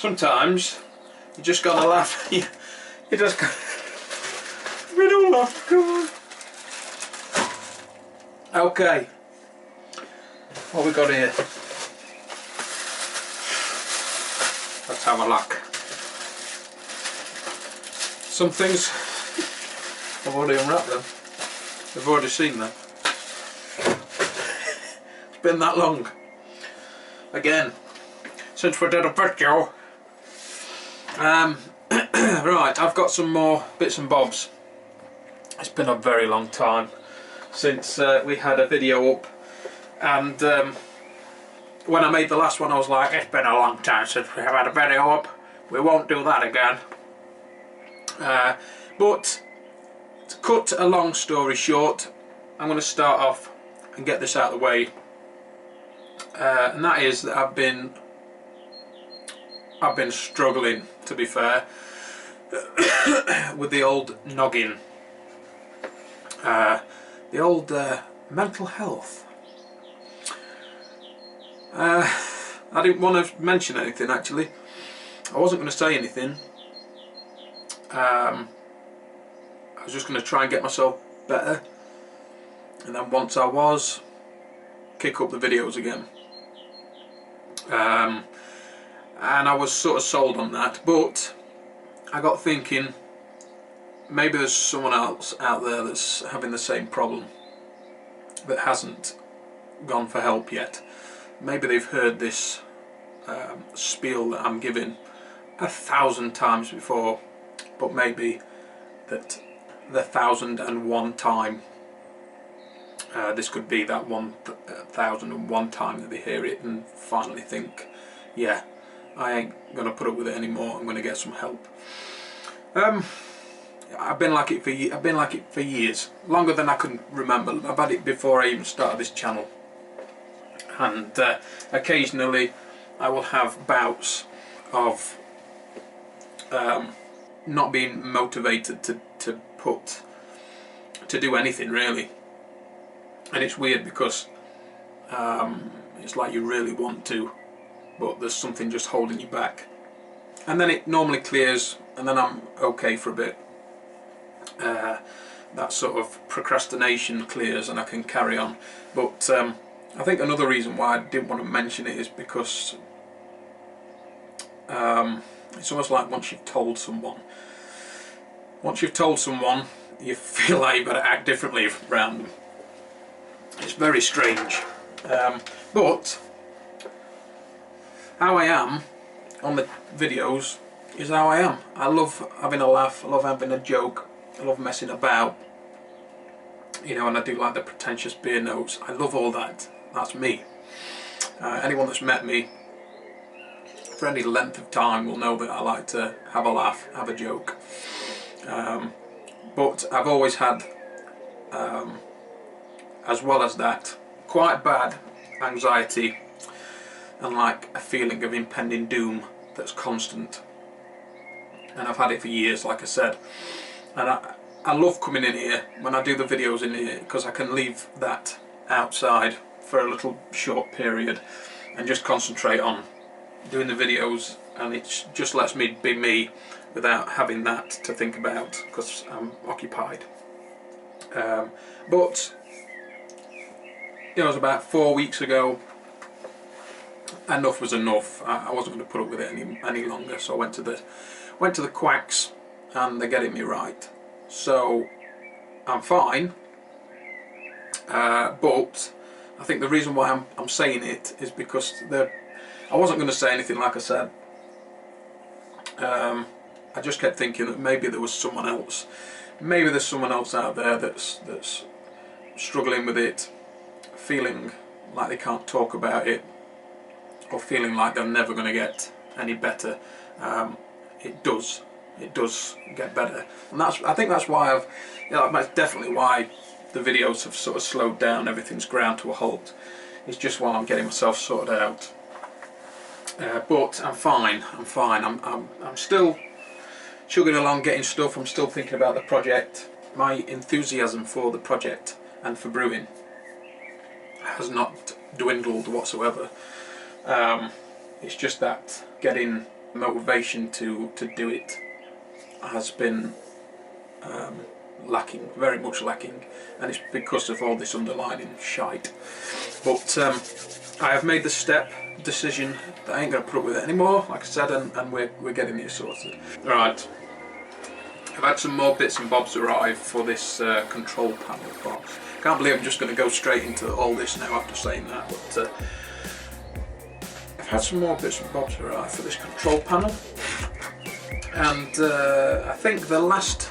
sometimes you just gotta laugh. You just gotta... We don't laugh, come on. Okay, what we got here? Let's have a look. Some things I've already unwrapped them. I've already seen them. It's been that long. Again, since we did a video. Right, I've got some more bits and bobs. It's been a very long time since we had a video up, and when I made the last one I was like, it's been a long time since we have had a video up, we won't do that again. But to cut a long story short, I'm going to start off and get this out of the way, and that is that I've been struggling, to be fair, with the old noggin, the old mental health. I didn't want to mention anything actually. I wasn't going to say anything. I was just going to try and get myself better, and then once I was, kick up the videos again. And I was sort of sold on that, but I got thinking maybe there's someone else out there that's having the same problem that hasn't gone for help yet. Maybe they've heard this spiel that I'm giving 1,000 times before, but maybe that the 1,001 time this could be that 1,001 time that they hear it and finally think, yeah, I ain't gonna put up with it anymore, I'm gonna get some help. I've been like it for years, longer than I can remember. I've had it before I even started this channel, and occasionally I will have bouts of not being motivated to do anything really, and it's weird because it's like you really want to, but there's something just holding you back, and then it normally clears, and then I'm okay for a bit. That sort of procrastination clears and I can carry on. But I think another reason why I didn't want to mention it is because it's almost like once you've told someone, you feel like you've got to act differently around them. It's very strange. But how I am on the videos is how I am. I love having a laugh, I love having a joke, I love messing about, you know, and I do like the pretentious beer notes. I love all that. That's me. Anyone that's met me for any length of time will know that I like to have a laugh, have a joke. But I've always had, as well as that, quite bad anxiety and like a feeling of impending doom that's constant. And I've had it for years, like I said. And I love coming in here when I do the videos in here, because I can leave that outside for a little short period and just concentrate on doing the videos, and it just lets me be me without having that to think about because I'm occupied. But it was about 4 weeks ago. Enough was enough. I wasn't going to put up with it any longer, so I went to the quacks, and they're getting me right. So I'm fine, but I think the reason why I'm saying it is because I wasn't going to say anything, like I said. I just kept thinking that maybe there was someone else. Maybe there's someone else out there that's struggling with it, feeling like they can't talk about it, or feeling like they're never going to get any better. It does get better, and I think that's why that's definitely why the videos have sort of slowed down. Everything's ground to a halt. It's just while I'm getting myself sorted out. But I'm fine. I'm still chugging along, getting stuff. I'm still thinking about the project. My enthusiasm for the project and for brewing has not dwindled whatsoever. It's just that getting motivation to do it has been lacking, very much lacking, and it's because of all this underlining shite. But I have made the decision that I ain't going to put up with it anymore, like I said, and we're getting it sorted. Right, I've had some more bits and bobs arrive for this control panel box. Can't believe I'm just going to go straight into all this now after saying that, but I've had some more bits and bobs arrive for this control panel, and I think the last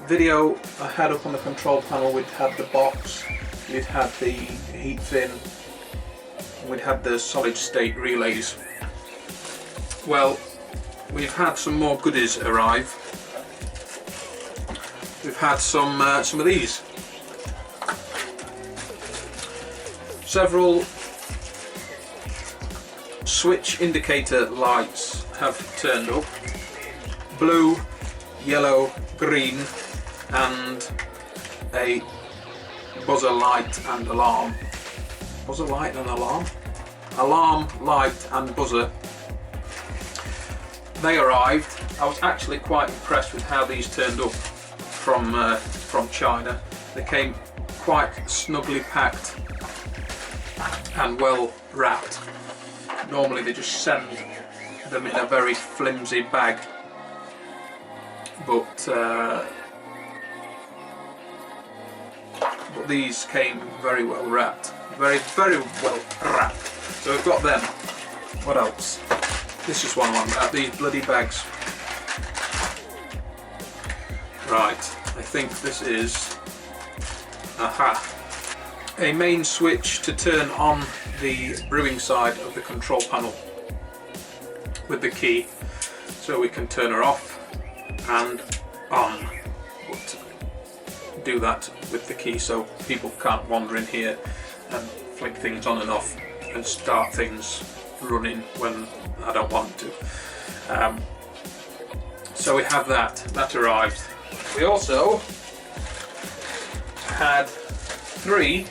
video I had up on the control panel, we'd had the box, we'd had the heat fin, we'd had the solid state relays. Well, we've had some more goodies arrive. We've had some of these. Several switch indicator lights have turned up. Blue, yellow, green, and a buzzer light and alarm. Buzzer light and alarm? Alarm, light and buzzer. They arrived. I was actually quite impressed with how these turned up from China. They came quite snugly packed and well wrapped. Normally they just send them in a very flimsy bag, but these came very well wrapped. Very well wrapped. So we've got them. What else? This is one of these bloody bags. Right, I think this is, a main switch to turn on the brewing side of the control panel with the key, so we can turn her off and on. But do that with the key so people can't wander in here and flick things on and off and start things running when I don't want to. So we have that arrived. We also had 3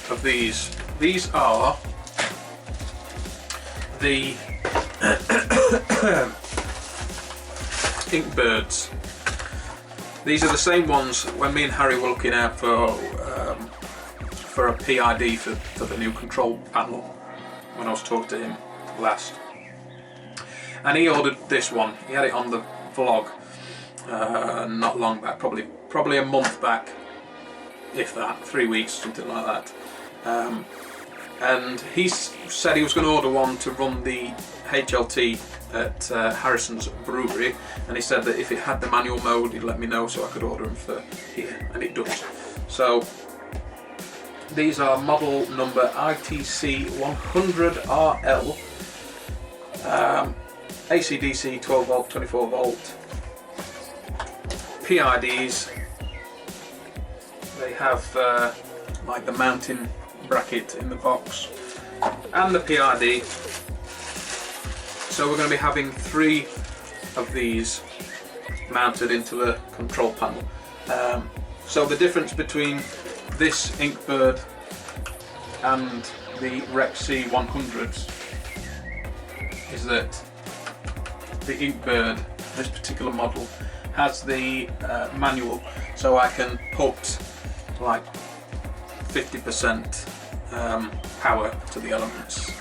of these. These are the Inkbirds. These are the same ones when me and Harry were looking out for a PID for the new control panel when I was talking to him last. And he ordered this one. He had it on the vlog not long back, probably a month back, if that, 3 weeks, something like that. And he said he was going to order one to run the HLT at Harrison's brewery, and he said that if it had the manual mode he'd let me know so I could order them for here, and it does. So these are model number ITC 100RL, AC/DC 12 volt, 24 volt, PIDs. They have like the mounting bracket in the box and the PID. So we're going to be having 3 of these mounted into the control panel. So the difference between this Inkbird and the Rec C 100s is that the Inkbird, this particular model, has the manual, so I can put like 50% power to the elements,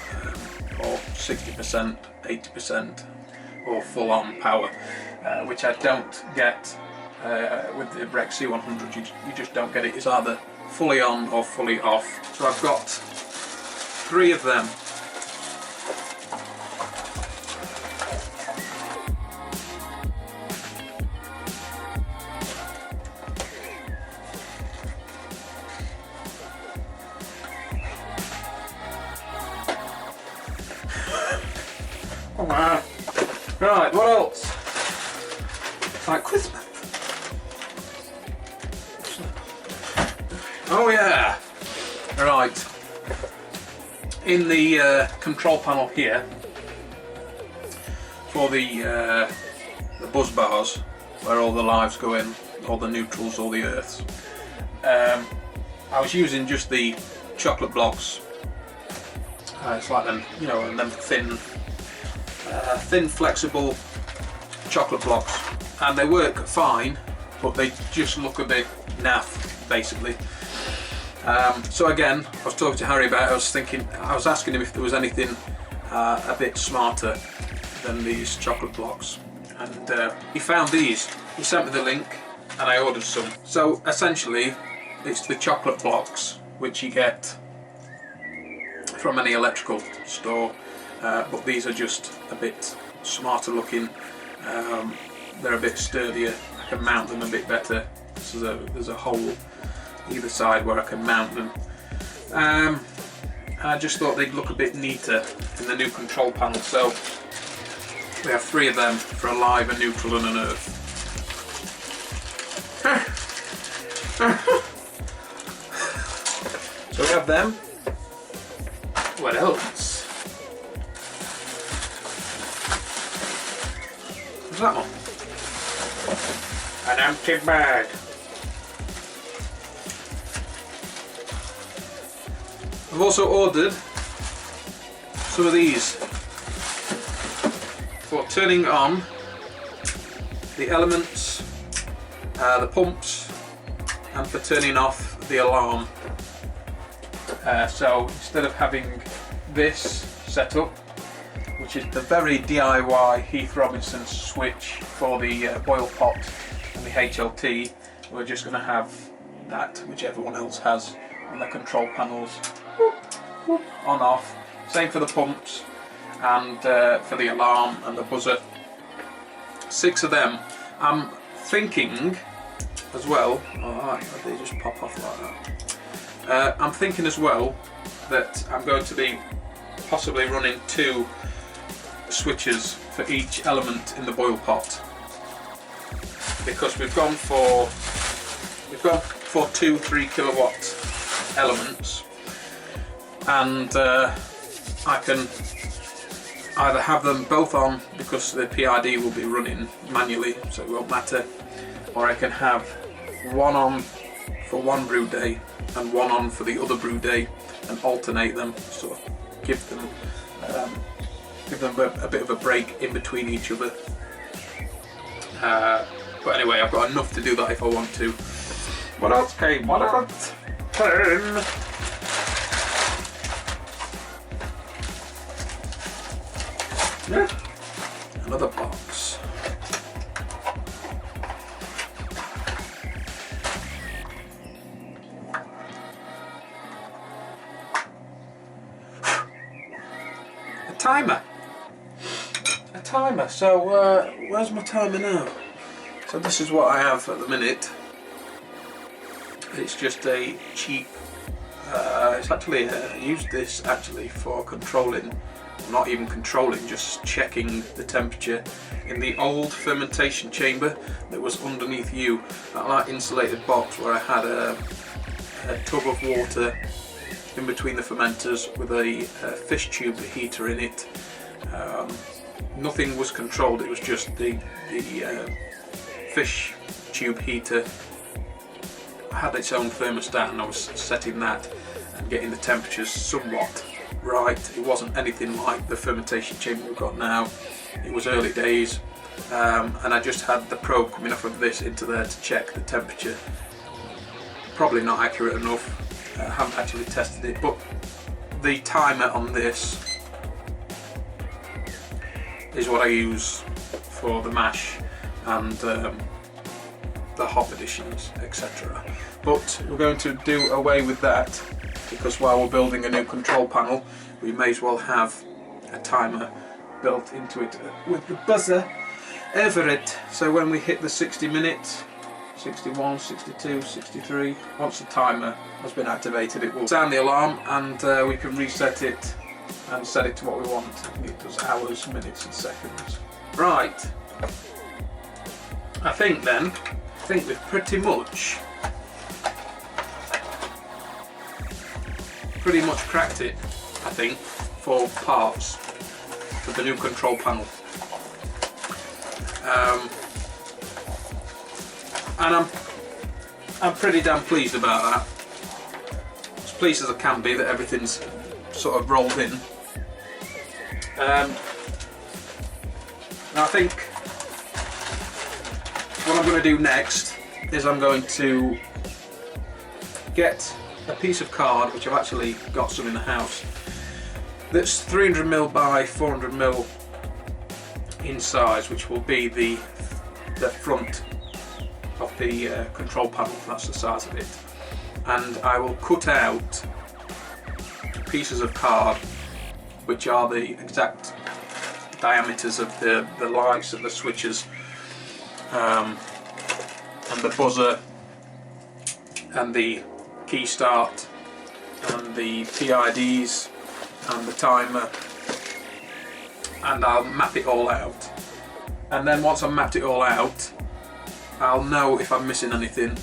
or 60%, 80%, or full-on power, which I don't get with the Rec C 100. You just don't get it. It's either fully on or fully off. So I've got 3 of them. Oh wow. Right, what else? Like Christmas. Oh yeah. Right. In the control panel here, for the buzz bars, where all the lives go in, all the neutrals, all the earths, I was using just the chocolate blocks It's like them, you know, them thin, flexible chocolate blocks, and they work fine, but they just look a bit naff, basically. So again, I was talking to Harry about it. I was asking him if there was anything a bit smarter than these chocolate blocks, and he found these. He sent me the link, and I ordered some. So essentially, it's the chocolate blocks which you get from any electrical store, but these are just a bit smarter looking. They're a bit sturdier. I can mount them a bit better. There's a hole either side where I can mount them. I just thought they'd look a bit neater in the new control panel. So we have 3 of them for a live, a neutral and an earth. So we have them. What else? What's that one? An empty bag. I've also ordered some of these for turning on the elements, the pumps, and for turning off the alarm. So instead of having this set up, which is the very DIY Heath Robinson switch for the boil pot and the HLT, we're just going to have that, which everyone else has on their control panels. On off. Same for the pumps and for the alarm and the buzzer. 6 of them. I'm thinking as well. Alright, they just pop off like that. I'm thinking as well that I'm going to be possibly running 2 switches for each element in the boil pot, because we've gone for 2 3-kilowatt elements. And I can either have them both on because the PID will be running manually, so it won't matter, or I can have one on for one brew day and one on for the other brew day, and alternate them, sort of give them a bit of a break in between each other. But anyway, I've got enough to do that if I want to. What else came? What else came? Yeah. Another box. A timer. A timer. So where's my timer now? So this is what I have at the minute. It's just a cheap. It's actually I used this actually for controlling. Not even controlling, just checking the temperature in the old fermentation chamber that was underneath you. That insulated box where I had a tub of water in between the fermenters with a fish tube heater in it. Nothing was controlled, it was just the fish tube heater had its own thermostat, and I was setting that and getting the temperatures somewhat right. It wasn't anything like the fermentation chamber we've got now. It was early days, and I just had the probe coming off of this into there to check the temperature. Probably not accurate enough. I haven't actually tested it, but the timer on this is what I use for the mash and the hop editions, etc. But we're going to do away with that, because while we're building a new control panel, we may as well have a timer built into it with the buzzer over it. So when we hit the 60 minutes, 61, 62, 63, once the timer has been activated, it will sound the alarm, and we can reset it and set it to what we want. It does hours, minutes and seconds. Right, I think we've pretty much cracked it, I think, for parts for the new control panel. And I'm pretty damn pleased about that. As pleased as I can be that everything's sort of rolled in. Now I think what I'm going to do next is I'm going to get a piece of card, which I've actually got some in the house, that's 300mm by 400mm in size, which will be the front of the control panel. That's the size of it, and I will cut out pieces of card which are the exact diameters of the lights and the switches, and the buzzer and the key start and the PIDs and the timer, and I'll map it all out. And then once I've mapped it all out, I'll know if I'm missing anything,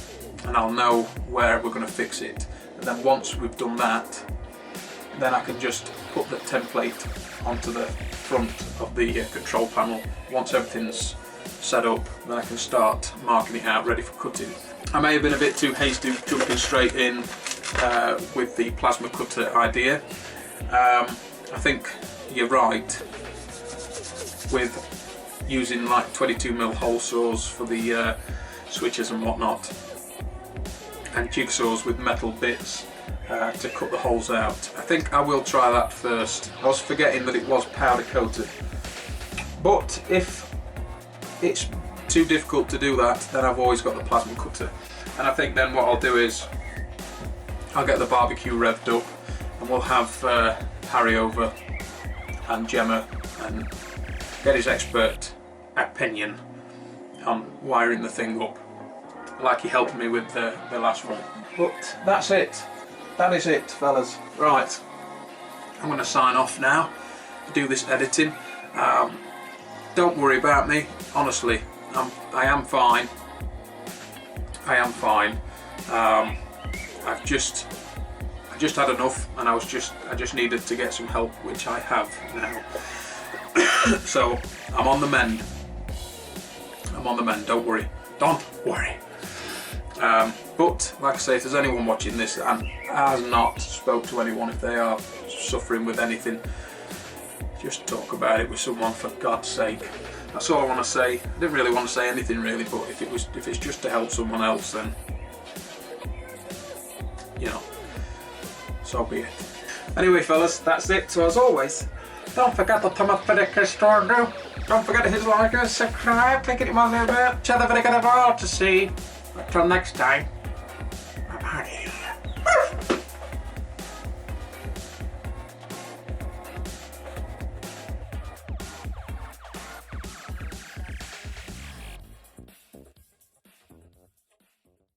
and I'll know where we're going to fix it. And then once we've done that, then I can just put the template onto the front of the control panel. Once everything's set up, then I can start marking it out ready for cutting. I may have been a bit too hasty jumping straight in with the plasma cutter idea. I think you're right with using like 22mm hole saws for the switches and whatnot, and jigsaws with metal bits to cut the holes out. I think I will try that first. I was forgetting that it was powder coated, but if it's too difficult to do that, then I've always got the plasma cutter. And I think then what I'll do is I'll get the barbecue revved up, and we'll have Harry over and Gemma and get his expert opinion on wiring the thing up, like he helped me with the last one. But that's it. That is it, fellas. Right, I'm going to sign off now, do this editing. Don't worry about me, honestly. I am fine. I am fine. I just had enough, and I just needed to get some help, which I have now. So I'm on the mend. I'm on the mend. Don't worry. Don't worry. But like I say, if there's anyone watching this and has not spoke to anyone, if they are suffering with anything, just talk about it with someone, for God's sake. That's all I want to say. I didn't really want to say anything really, but if it's just to help someone else, then you know, so be it. Anyway, fellas, that's it. So as always, don't forget to thumb up for the Kickstarter. Don't forget to hit like and subscribe. Click it on the bell. Share the video to see. Until next time.